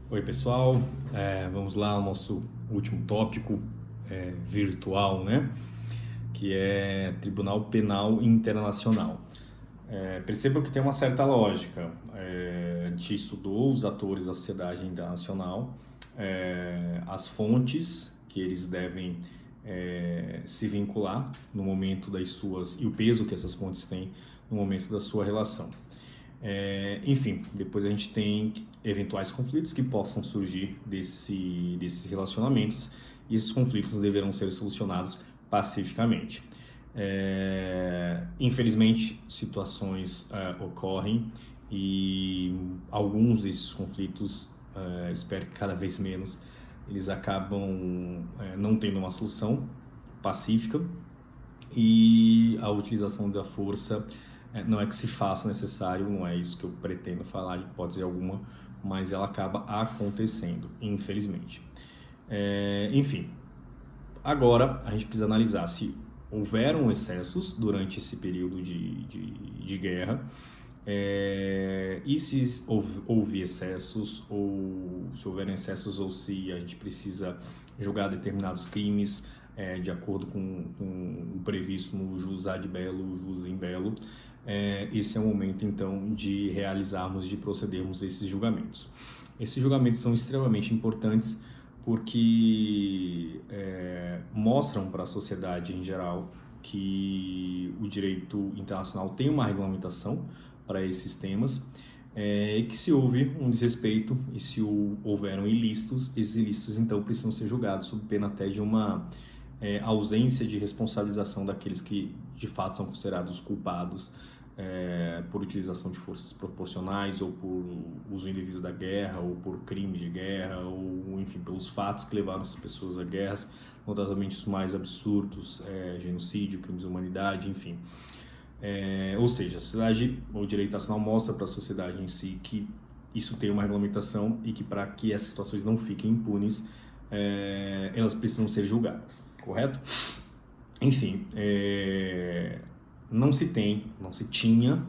Oi, pessoal. Vamos lá ao nosso último tópico virtual, né? Que é Tribunal Penal Internacional. Percebam que tem uma certa lógica. A gente estudou os atores da sociedade internacional, as fontes que eles devem se vincular no momento das suas... e o peso que essas fontes têm no momento da sua relação. Enfim, depois a gente tem eventuais conflitos que possam surgir desses relacionamentos e esses conflitos deverão ser solucionados pacificamente. Infelizmente, situações ocorrem e alguns desses conflitos, espero que cada vez menos, eles acabam não tendo uma solução pacífica e a utilização da força não é que se faça necessário, não é isso que eu pretendo falar, de hipótese alguma, mas ela acaba acontecendo, infelizmente. Enfim, agora a gente precisa analisar se houveram excessos durante esse período de guerra, e se houve excessos, ou se houveram excessos, ou se a gente precisa julgar determinados crimes de acordo com o previsto no jus ad bello, jus in bello. Esse é o momento, então, de realizarmos, de procedermos a esses julgamentos. Esses julgamentos são extremamente importantes porque mostram para a sociedade em geral que o direito internacional tem uma regulamentação para esses temas, e que se houve um desrespeito e se houveram ilícitos, esses ilícitos então precisam ser julgados sob pena até de uma ausência de responsabilização daqueles que de fato são considerados culpados por utilização de forças proporcionais ou por uso indevido da guerra ou por crimes de guerra ou enfim pelos fatos que levaram essas pessoas a guerras, notavelmente os mais absurdos, genocídio, crimes de humanidade, enfim. Ou seja, a sociedade, o direito nacional mostra para a sociedade em si que isso tem uma regulamentação e que para que essas situações não fiquem impunes, elas precisam ser julgadas, correto? Enfim, não se tinha,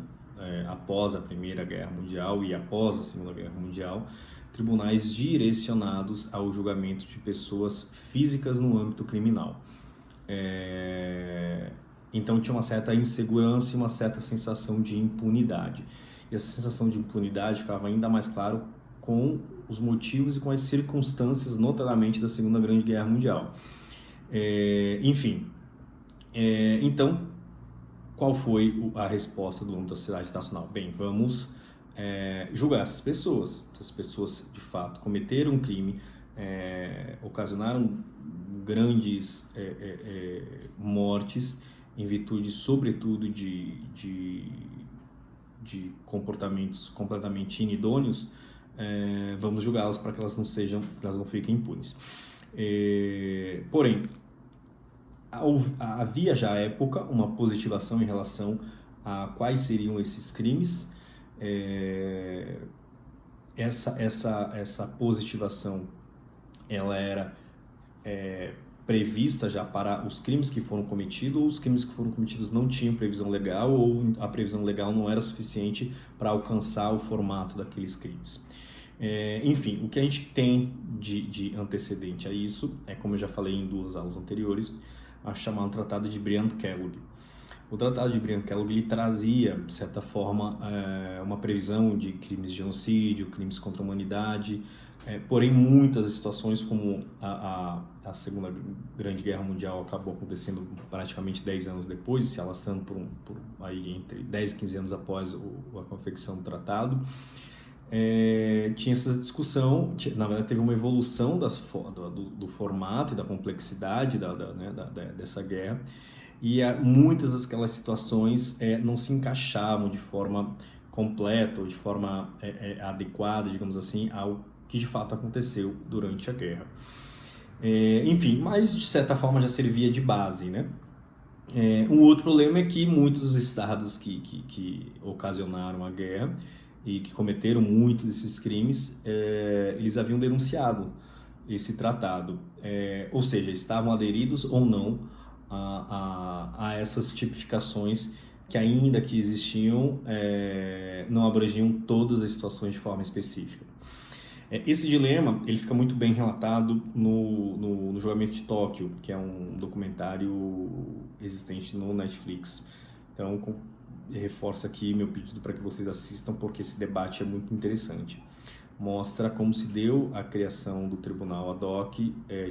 após a Primeira Guerra Mundial e após a Segunda Guerra Mundial, tribunais direcionados ao julgamento de pessoas físicas no âmbito criminal. Então tinha uma certa insegurança e uma certa sensação de impunidade. E essa sensação de impunidade ficava ainda mais claro com os motivos e com as circunstâncias, notadamente, da Segunda Grande Guerra Mundial. Então, qual foi a resposta do âmbito da sociedade internacional? Bem, vamos julgar essas pessoas. Se as pessoas, de fato, cometeram um crime, ocasionaram grandes mortes em virtude, sobretudo, de comportamentos completamente inidôneos, vamos julgá-las para que elas não fiquem impunes. Porém, havia já à época uma positivação em relação a quais seriam esses crimes. Essa positivação ela era prevista já para os crimes que foram cometidos, ou os crimes que foram cometidos não tinham previsão legal, ou a previsão legal não era suficiente para alcançar o formato daqueles crimes. Enfim, o que a gente tem de antecedente a isso é, como eu já falei em duas aulas anteriores, a chamado Tratado de Briand-Kellogg. O Tratado de Briand-Kellogg ele trazia, de certa forma, uma previsão de crimes de genocídio, crimes contra a humanidade, porém muitas situações, como a Segunda Grande Guerra Mundial acabou acontecendo praticamente 10 anos depois, se alastrando por aí entre 10 e 15 anos após a confecção do tratado, tinha essa discussão, na verdade teve uma evolução do formato e da complexidade dessa guerra, e muitas daquelas situações não se encaixavam de forma completa ou de forma adequada, digamos assim, ao que de fato aconteceu durante a guerra. Enfim, mas de certa forma já servia de base, né? Um outro problema é que muitos dos estados que ocasionaram a guerra e que cometeram muitos desses crimes, eles haviam denunciado esse tratado, ou seja, estavam aderidos ou não a essas tipificações que, ainda que existiam, não abrangiam todas as situações de forma específica. Esse dilema ele fica muito bem relatado no Julgamento de Tóquio, que é um documentário existente no Netflix. Então, reforço aqui meu pedido para que vocês assistam, porque esse debate é muito interessante. Mostra como se deu a criação do Tribunal Ad hoc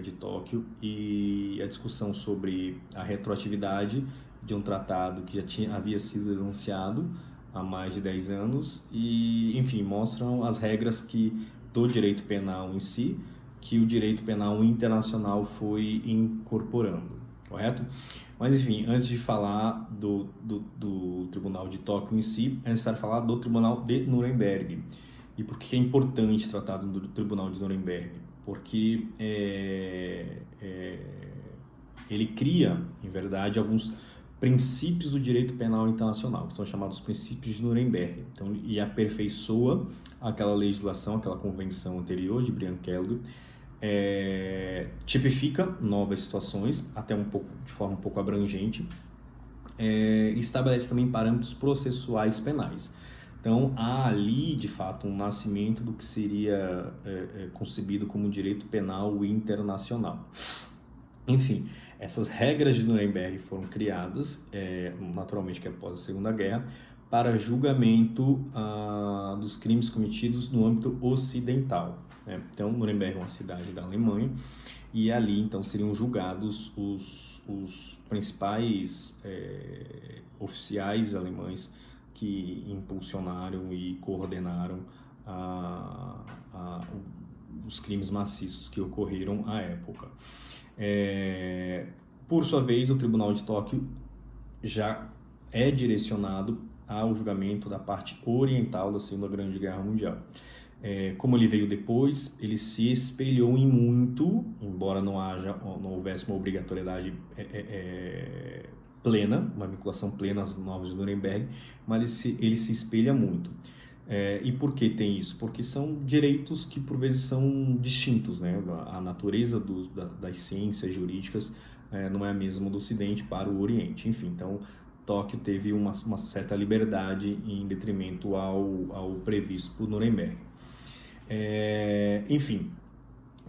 de Tóquio e a discussão sobre a retroatividade de um tratado que havia sido denunciado há mais de 10 anos e, enfim, mostram as regras do direito penal em si, que o direito penal internacional foi incorporando, correto? Mas, enfim, antes de falar do Tribunal de Tóquio em si, é necessário falar do Tribunal de Nuremberg. E por que é importante tratar do Tribunal de Nuremberg? Porque ele cria, em verdade, alguns princípios do direito penal internacional, que são chamados princípios de Nuremberg. Então, e aperfeiçoa aquela legislação, aquela convenção anterior de Brian-Kellogg, tipifica novas situações, até de forma um pouco abrangente, e estabelece também parâmetros processuais penais. Então, há ali, de fato, um nascimento do que seria concebido como direito penal internacional. Enfim, essas regras de Nuremberg foram criadas, naturalmente que após a Segunda Guerra, para julgamento dos crimes cometidos no âmbito ocidental. Né? Então, Nuremberg é uma cidade da Alemanha, e ali, então, seriam julgados os principais oficiais alemães que impulsionaram e coordenaram os crimes maciços que ocorreram à época. Por sua vez, o Tribunal de Tóquio já é direcionado ao julgamento da parte oriental da Segunda Grande Guerra Mundial. Como ele veio depois, ele se espelhou em muito, embora não houvesse uma obrigatoriedade plena, uma vinculação plena às normas de Nuremberg, mas ele se espelha muito. E por que tem isso? Porque são direitos que por vezes são distintos, né? A natureza das ciências jurídicas não é a mesma do Ocidente para o Oriente. Enfim, então Tóquio teve uma certa liberdade em detrimento ao previsto por Nuremberg. Enfim,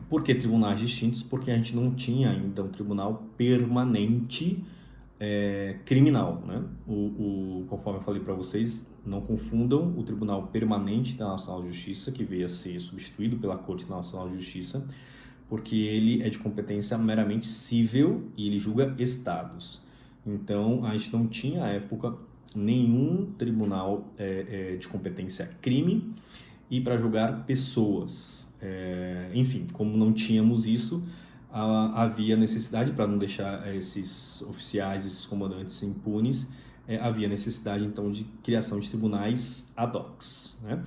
por que tribunais distintos? Porque a gente não tinha ainda um tribunal permanente criminal, né? Conforme eu falei para vocês, não confundam o Tribunal Permanente Internacional de Justiça, que veio a ser substituído pela Corte Internacional de Justiça, porque ele é de competência meramente civil e ele julga estados. Então, a gente não tinha, à época, nenhum tribunal de competência crime e para julgar pessoas. Enfim, como não tínhamos isso, havia necessidade, para não deixar esses oficiais, esses comandantes impunes, havia necessidade, então, de criação de tribunais ad hoc, né?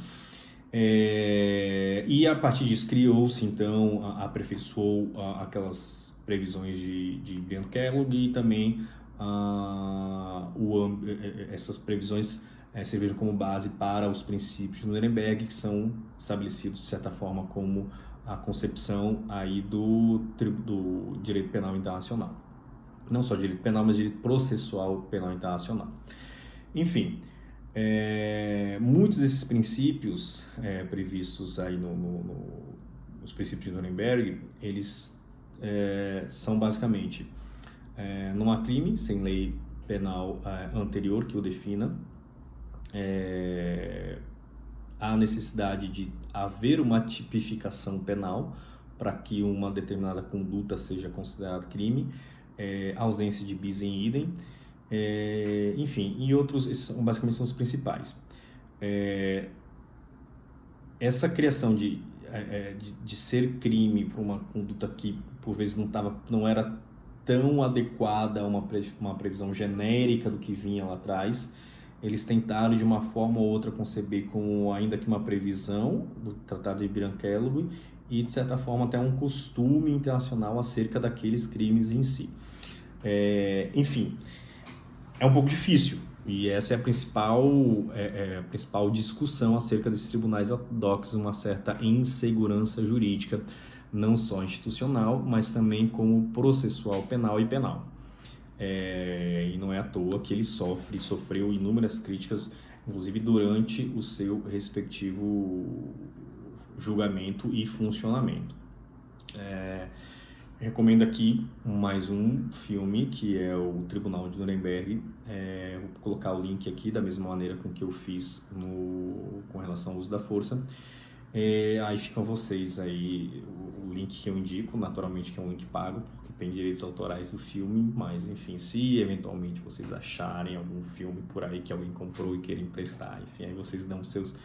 E a partir disso criou-se, então, aperfeiçoou aquelas previsões de Brian-Kellogg e também essas previsões serviram como base para os princípios de Nuremberg, que são estabelecidos, de certa forma, como a concepção aí do direito penal internacional. Não só direito penal, mas direito processual penal internacional. Enfim, muitos desses princípios previstos aí nos princípios de Nuremberg, eles são basicamente não há crime sem lei penal anterior que o defina, há necessidade de haver uma tipificação penal para que uma determinada conduta seja considerada crime, ausência de bis in idem, enfim, e outros, esses basicamente são os principais. Essa criação de ser crime por uma conduta que por vezes não era tão adequada a uma previsão genérica do que vinha lá atrás, eles tentaram de uma forma ou outra conceber como ainda que uma previsão do Tratado de Brian-Kellogg e de certa forma até um costume internacional acerca daqueles crimes em si. Enfim, é um pouco difícil e essa é a principal discussão acerca desses tribunais ad hoc, uma certa insegurança jurídica, não só institucional, mas também como processual penal e penal. E não é à toa que ele sofreu inúmeras críticas, inclusive durante o seu respectivo julgamento e funcionamento. Recomendo aqui mais um filme, que é o Tribunal de Nuremberg. Vou colocar o link aqui da mesma maneira com que eu fiz com relação ao uso da força. Aí ficam vocês aí, o link que eu indico, naturalmente que é um link pago, porque tem direitos autorais do filme, mas enfim, se eventualmente vocês acharem algum filme por aí que alguém comprou e queira emprestar, enfim, aí vocês dão seus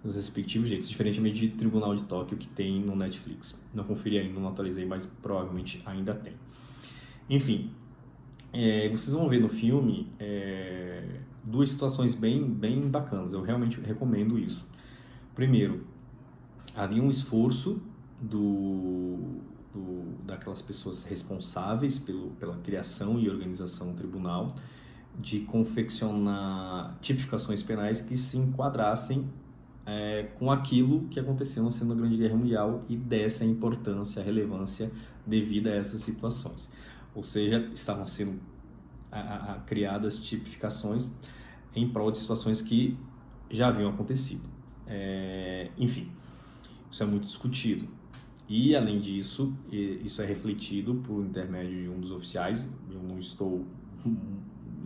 respectivos jeitos, diferentemente de Tribunal de Tóquio, que tem no Netflix. Não conferi ainda, não atualizei, mas provavelmente ainda tem. Enfim, vocês vão ver no filme duas situações bem bacanas, eu realmente recomendo isso. Primeiro, havia um esforço daquelas pessoas responsáveis pela criação e organização do tribunal de confeccionar tipificações penais que se enquadrassem com aquilo que aconteceu na Segunda Grande Guerra Mundial e dessa importância, a relevância devida a essas situações. Ou seja, estavam sendo criadas tipificações em prol de situações que já haviam acontecido. Enfim, isso é muito discutido. E, além disso, isso é refletido por intermédio de um dos oficiais. Eu não estou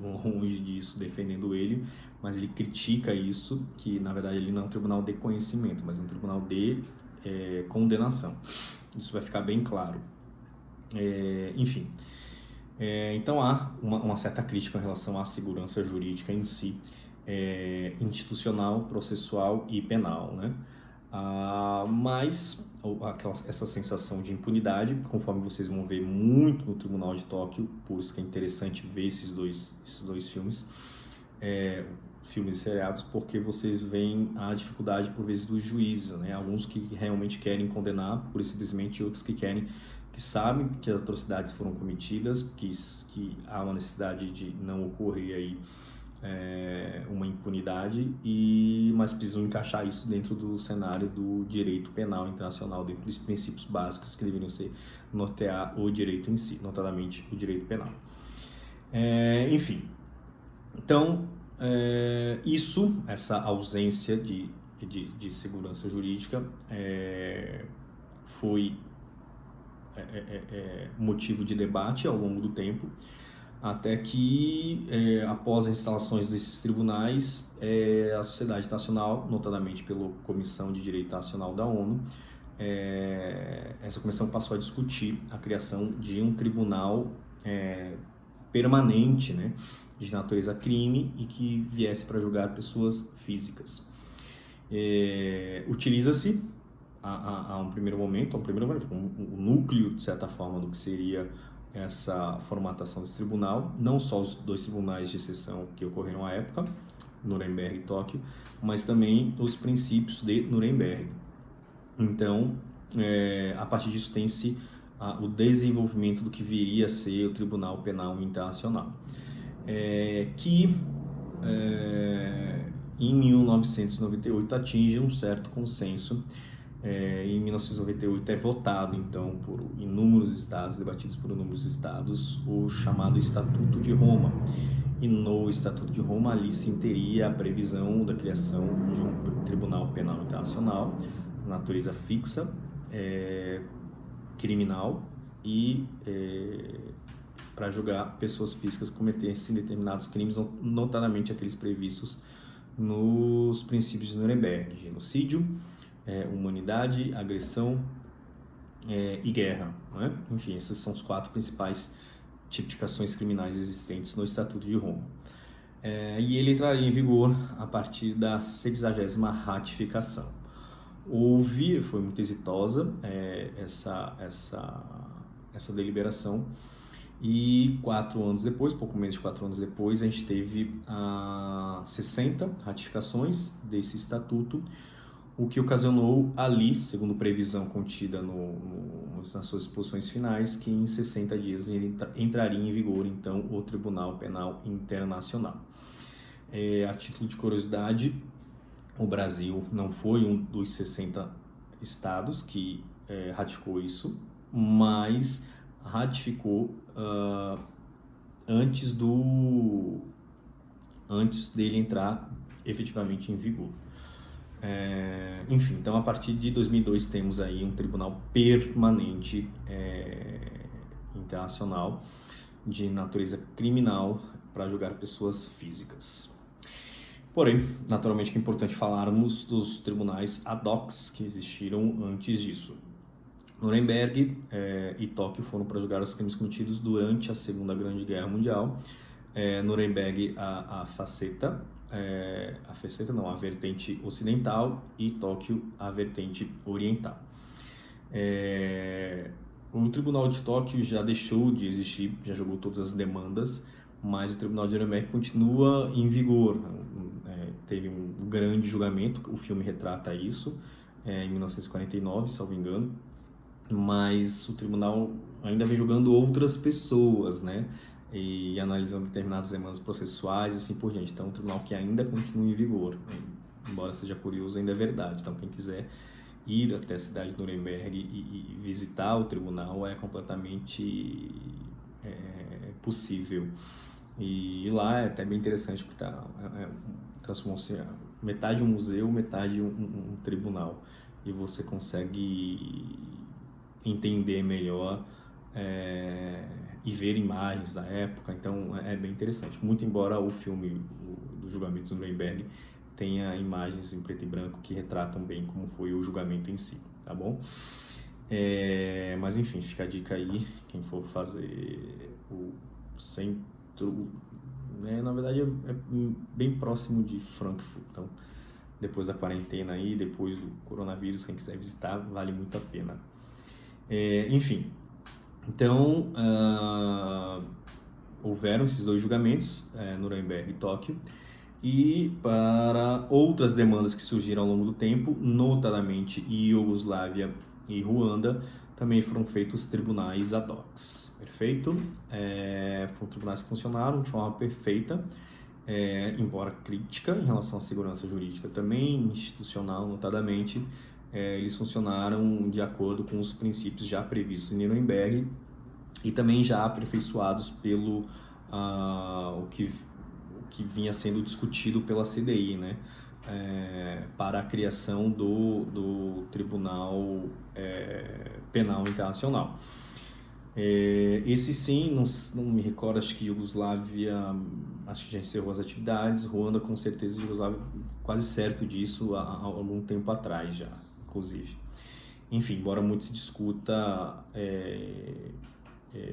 longe disso defendendo ele, mas ele critica isso, que na verdade ele não é um tribunal de conhecimento, mas um tribunal de condenação. Isso vai ficar bem claro. Enfim, então há uma certa crítica em relação à segurança jurídica em si, institucional, processual e penal, né? Mas essa sensação de impunidade, conforme vocês vão ver muito no Tribunal de Tóquio, por isso que é interessante ver esses dois filmes, filmes e seriados, porque vocês veem a dificuldade, por vezes, dos juízes, né? Alguns que realmente querem condenar, pura e simplesmente, e outros que sabem que as atrocidades foram cometidas, que há uma necessidade de não ocorrer aí uma impunidade, mas precisam encaixar isso dentro do cenário do direito penal internacional, dentro dos princípios básicos que deveriam nortear o direito em si, notadamente o direito penal. Enfim, então, essa ausência de segurança jurídica foi motivo de debate ao longo do tempo, até que, após as instalações desses tribunais, a sociedade nacional, notadamente pela Comissão de Direito Nacional da ONU, essa comissão passou a discutir a criação de um tribunal permanente, né, de natureza crime e que viesse para julgar pessoas físicas. Utiliza-se a um primeiro momento, o núcleo, de certa forma, do que seria essa formatação desse tribunal, não só os dois tribunais de exceção que ocorreram à época, Nuremberg e Tóquio, mas também os princípios de Nuremberg. Então, a partir disso tem-se o desenvolvimento do que viria a ser o Tribunal Penal Internacional, que em 1998 atinge um certo consenso. Em 1998 é votado, então, por inúmeros estados, debatidos por inúmeros estados, o chamado Estatuto de Roma. E no Estatuto de Roma ali se teria a previsão da criação de um Tribunal Penal Internacional, natureza fixa, criminal, e para julgar pessoas físicas que cometessem determinados crimes, notadamente aqueles previstos nos princípios de Nuremberg: genocídio, humanidade, agressão e guerra, né? Enfim, essas são as 4 principais tipificações criminais existentes no Estatuto de Roma. E ele entraria em vigor a partir da 60ª ratificação. Foi muito exitosa essa deliberação, e 4 anos depois, pouco menos de 4 anos depois, a gente teve 60 ratificações desse estatuto, o que ocasionou ali, segundo previsão contida nas suas disposições finais, que em 60 dias entraria em vigor, então, o Tribunal Penal Internacional. A título de curiosidade, o Brasil não foi um dos 60 estados que ratificou isso, mas ratificou antes dele entrar efetivamente em vigor. Enfim, então a partir de 2002 temos aí um tribunal permanente internacional de natureza criminal para julgar pessoas físicas. Porém, naturalmente que é importante falarmos dos tribunais ad hoc que existiram antes disso. Nuremberg e Tóquio foram para julgar os crimes cometidos durante a Segunda Grande Guerra Mundial. Nuremberg a vertente ocidental, e Tóquio a vertente oriental. O Tribunal de Tóquio já deixou de existir, já julgou todas as demandas, mas o Tribunal de Nuremberg continua em vigor. Teve um grande julgamento, o filme retrata isso, em 1949, salvo engano, mas o tribunal ainda vem julgando outras pessoas, né? E analisando determinadas demandas processuais e assim por diante. Então, é um tribunal que ainda continua em vigor, né? Embora seja curioso, ainda é verdade. Então, quem quiser ir até a cidade de Nuremberg e visitar o tribunal é completamente possível. E lá é até bem interessante, porque transformou-se metade um museu, metade um tribunal. E você consegue entender melhor e ver imagens da época, então é bem interessante. Muito embora o filme do julgamento de Nuremberg tenha imagens em preto e branco que retratam bem como foi o julgamento em si, tá bom? Mas enfim, fica a dica aí, quem for fazer o centro, na verdade é bem próximo de Frankfurt, então depois da quarentena aí, depois do coronavírus, quem quiser visitar, vale muito a pena. Enfim, então houveram esses dois julgamentos, Nuremberg e Tóquio, e para outras demandas que surgiram ao longo do tempo, notadamente Iugoslávia e Ruanda, também foram feitos tribunais ad hoc. Perfeito? Foram tribunais que funcionaram de forma perfeita, embora crítica em relação à segurança jurídica também, institucional notadamente, eles funcionaram de acordo com os princípios já previstos em Nuremberg e também já aperfeiçoados pelo o que vinha sendo discutido pela CDI, né? Para a criação do Tribunal Penal Internacional. Esse sim, não me recordo, acho que Iugoslávia, acho que já encerrou as atividades, Ruanda com certeza, Iugoslávia quase certo disso há algum tempo atrás já, inclusive. Enfim, embora muito se discuta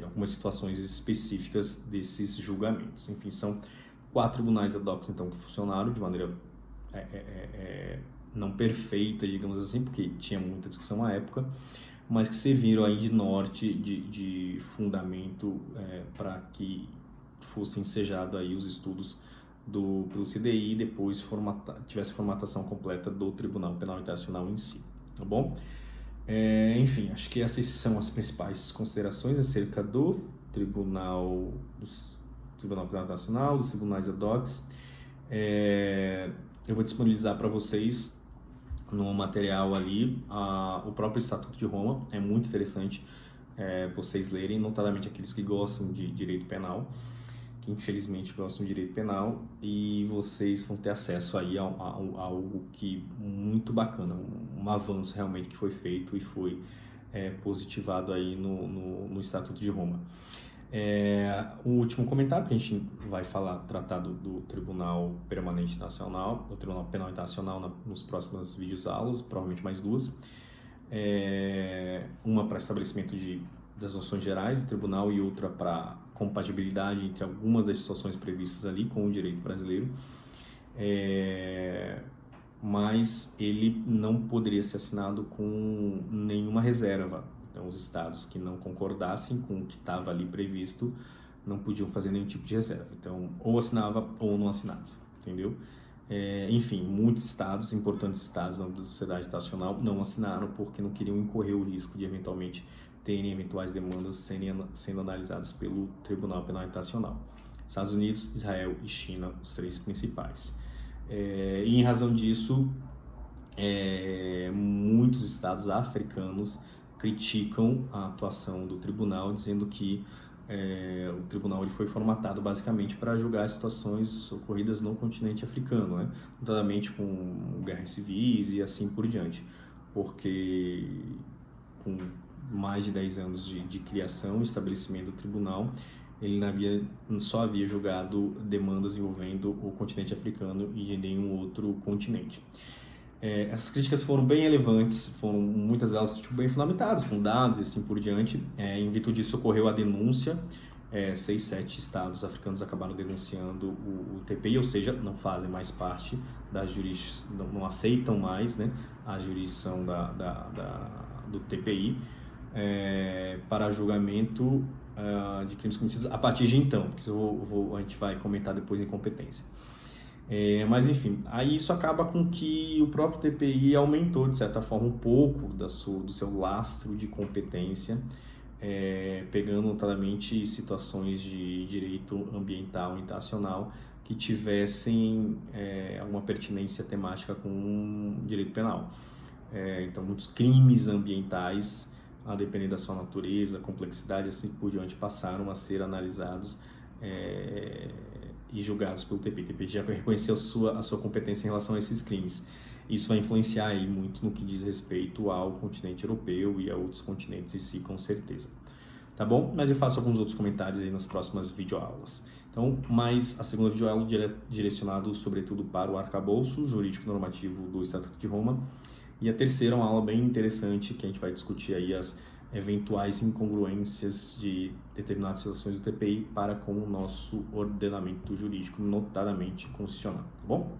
algumas situações específicas desses julgamentos. Enfim, são 4 tribunais ad hoc então que funcionaram de maneira não perfeita, digamos assim, porque tinha muita discussão à época, mas que serviram aí de norte, de fundamento para que fosse ensejado aí os estudos pelo CDI e depois tivesse formatação completa do Tribunal Penal Internacional em si, tá bom? Enfim, acho que essas são as principais considerações acerca do Tribunal Penal Internacional, dos tribunais ad hoc. Eu vou disponibilizar para vocês no material ali o próprio Estatuto de Roma. É muito interessante vocês lerem, notadamente aqueles que gostam de direito penal, que infelizmente gostam de direito penal, e vocês vão ter acesso aí a algo que muito bacana, um avanço realmente que foi feito e foi positivado aí no Estatuto de Roma. Um último comentário, que a gente vai tratar do Tribunal Permanente Nacional, do Tribunal Penal Internacional nos próximos vídeos aulas, provavelmente mais 2. Uma para estabelecimento das noções gerais do tribunal e outra para compatibilidade entre algumas das situações previstas ali com o direito brasileiro. Mas ele não poderia ser assinado com nenhuma reserva. Então, os estados que não concordassem com o que estava ali previsto não podiam fazer nenhum tipo de reserva. Então, ou assinava ou não assinava, entendeu? Enfim, muitos estados, importantes estados da sociedade nacional, não assinaram porque não queriam incorrer o risco de eventualmente terem eventuais demandas sendo analisadas pelo Tribunal Penal Internacional. Estados Unidos, Israel e China, os 3 principais. E em razão disso, muitos estados africanos criticam a atuação do tribunal, dizendo que o tribunal ele foi formatado basicamente para julgar situações ocorridas no continente africano, né? Notadamente com guerras civis e assim por diante, porque com mais de 10 anos de criação e estabelecimento do tribunal, ele só havia julgado demandas envolvendo o continente africano e de nenhum outro continente. Essas críticas foram bem relevantes, foram muitas delas bem fundamentadas, com dados e assim por diante. Em virtude disso ocorreu a denúncia, 6, 7 estados africanos acabaram denunciando o TPI, ou seja, não fazem mais parte da jurisdição, não aceitam mais, né, a jurisdição do TPI para julgamento de crimes cometidos a partir de então, porque a gente vai comentar depois em competência. Mas enfim, aí isso acaba com que o próprio TPI aumentou de certa forma um pouco do seu lastro de competência, pegando notadamente situações de direito ambiental internacional que tivessem alguma pertinência temática com o direito penal. Então muitos crimes ambientais, a depender da sua natureza, complexidade e assim por diante, passaram a ser analisados e julgados pelo TPI. O TPI já reconheceu a sua competência em relação a esses crimes. Isso vai influenciar aí muito no que diz respeito ao continente europeu e a outros continentes em si, com certeza. Tá bom? Mas eu faço alguns outros comentários aí nas próximas videoaulas. Então, a segunda videoaula direcionada sobretudo para o arcabouço jurídico normativo do Estatuto de Roma. E a terceira é uma aula bem interessante que a gente vai discutir aí as eventuais incongruências de determinadas situações do TPI para com o nosso ordenamento jurídico, notadamente constitucional, tá bom?